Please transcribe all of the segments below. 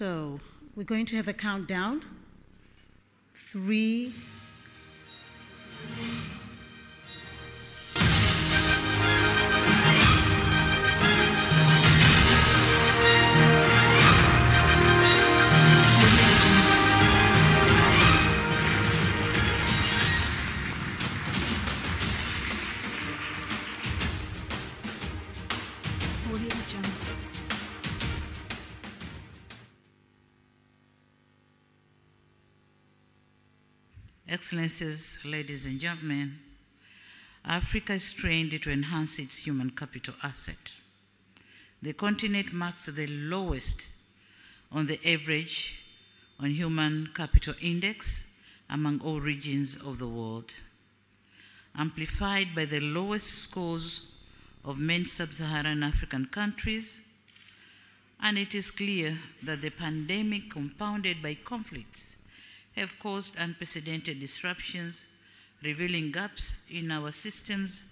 So we're going to have a countdown. 3, Excellencies, ladies and gentlemen, Africa is trained to enhance its human capital asset. The continent marks the lowest on the average on human capital index among all regions of the world, amplified by the lowest scores of many sub-Saharan African countries, and it is clear that the pandemic, compounded by conflicts, have caused unprecedented disruptions, revealing gaps in our systems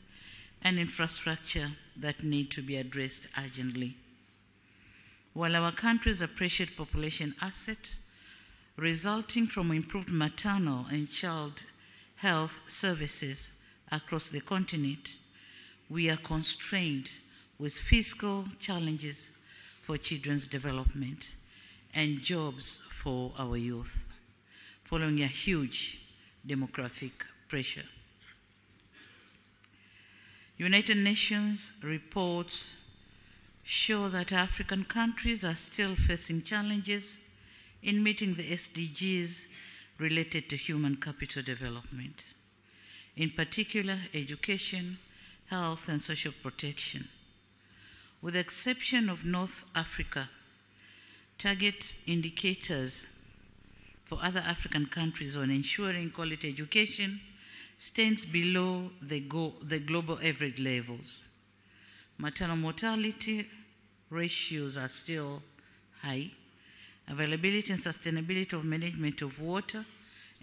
and infrastructure that need to be addressed urgently. While our country's appreciated population asset, resulting from improved maternal and child health services across the continent, we are constrained with fiscal challenges for children's development and jobs for our youth, following a huge demographic pressure. United Nations reports show that African countries are still facing challenges in meeting the SDGs related to human capital development, in particular education, health, and social protection. With the exception of North Africa, target indicators for other African countries on ensuring quality education stands below the global average levels. Maternal mortality ratios are still high. Availability and sustainability of management of water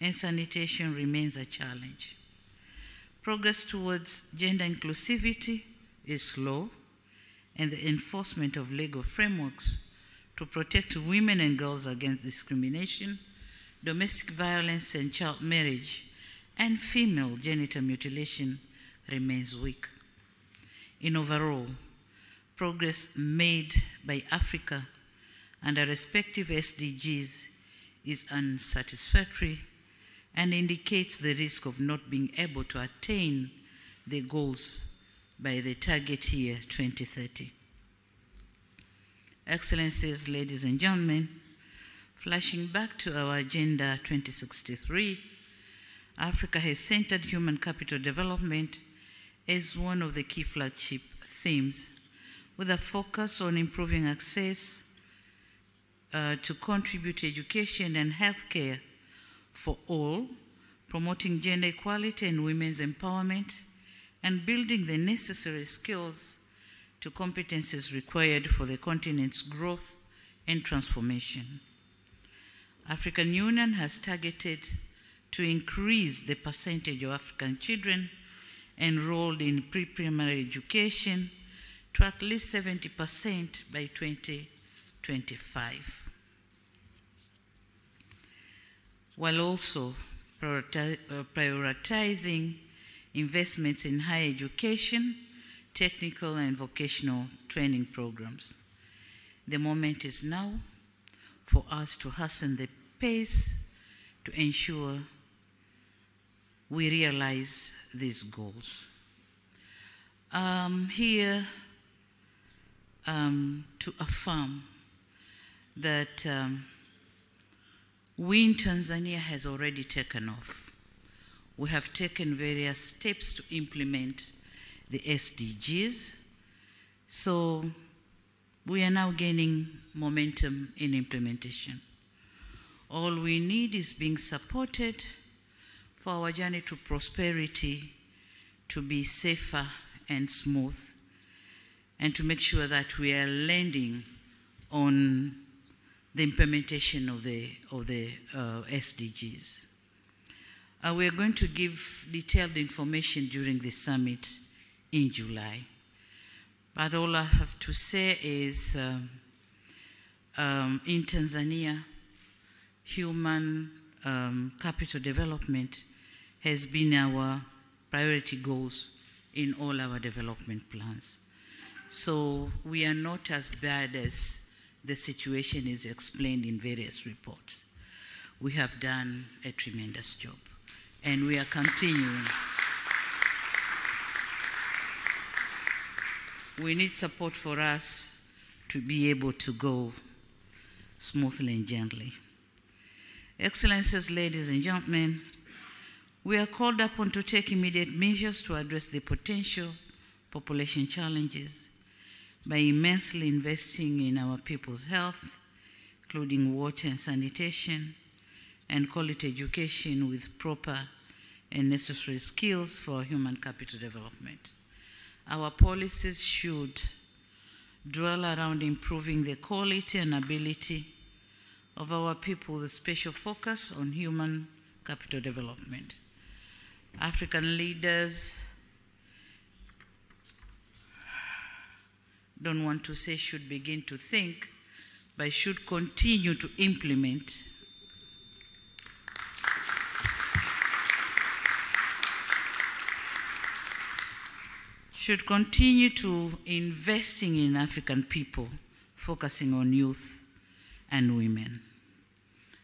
and sanitation remains a challenge. Progress towards gender inclusivity is slow, and the enforcement of legal frameworks to protect women and girls against discrimination, domestic violence and child marriage, and female genital mutilation remains weak. In overall, progress made by Africa under respective SDGs is unsatisfactory and indicates the risk of not being able to attain the goals by the target year 2030. Excellencies, ladies and gentlemen, flashing back to our Agenda 2063, Africa has centered human capital development as one of the key flagship themes, with a focus on improving access to contribute to education and healthcare for all, promoting gender equality and women's empowerment, and building the necessary skills to competencies required for the continent's growth and transformation. African Union has targeted to increase the percentage of African children enrolled in pre-primary education to at least 70% by 2025, while also prioritizing investments in higher education, technical and vocational training programs. The moment is now for us to hasten the pace to ensure we realize these goals. Here to affirm that we in Tanzania has already taken off. We have taken various steps to implement the SDGs, so we are now gaining momentum in implementation. All we need is being supported for our journey to prosperity to be safer and smooth, and to make sure that we are landing on the implementation of the SDGs. We are going to give detailed information during the summit in July. But all I have to say is in Tanzania, human capital development has been our priority goals in all our development plans. So we are not as bad as the situation is explained in various reports. We have done a tremendous job, and we are continuing. We need support for us to be able to go smoothly and gently. Excellencies, ladies and gentlemen, we are called upon to take immediate measures to address the potential population challenges by immensely investing in our people's health, including water and sanitation, and quality education with proper and necessary skills for human capital development. Our policies should dwell around improving the quality and ability of our people with a special focus on human capital development. African leaders don't want to say should begin to think, but should continue to implement investing in African people, focusing on youth and women.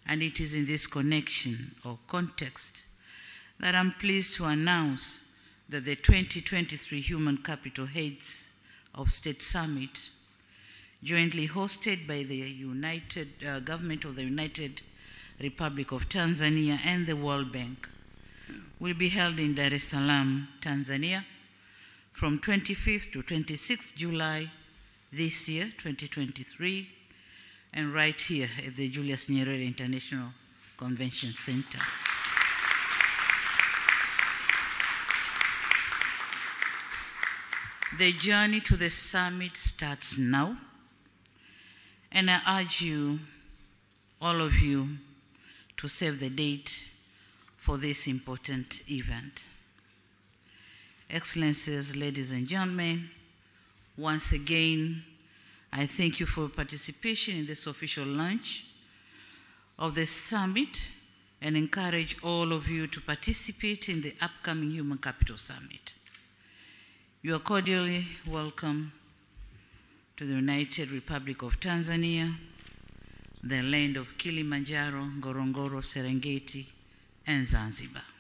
And it is in this connection or context that I'm pleased to announce that the 2023 Human Capital Heads of State Summit, jointly hosted by the government of the United Republic of Tanzania and the World Bank, will be held in Dar es Salaam, Tanzania, from 25th to 26th July this year, 2023, and right here at the Julius Nyerere International Convention Center. The journey to the summit starts now, and I urge you, all of you, to save the date for this important event. Excellencies, ladies and gentlemen, once again, I thank you for your participation in this official launch of the summit and encourage all of you to participate in the upcoming Human Capital Summit. You are cordially welcome to the United Republic of Tanzania, the land of Kilimanjaro, Ngorongoro, Serengeti, and Zanzibar.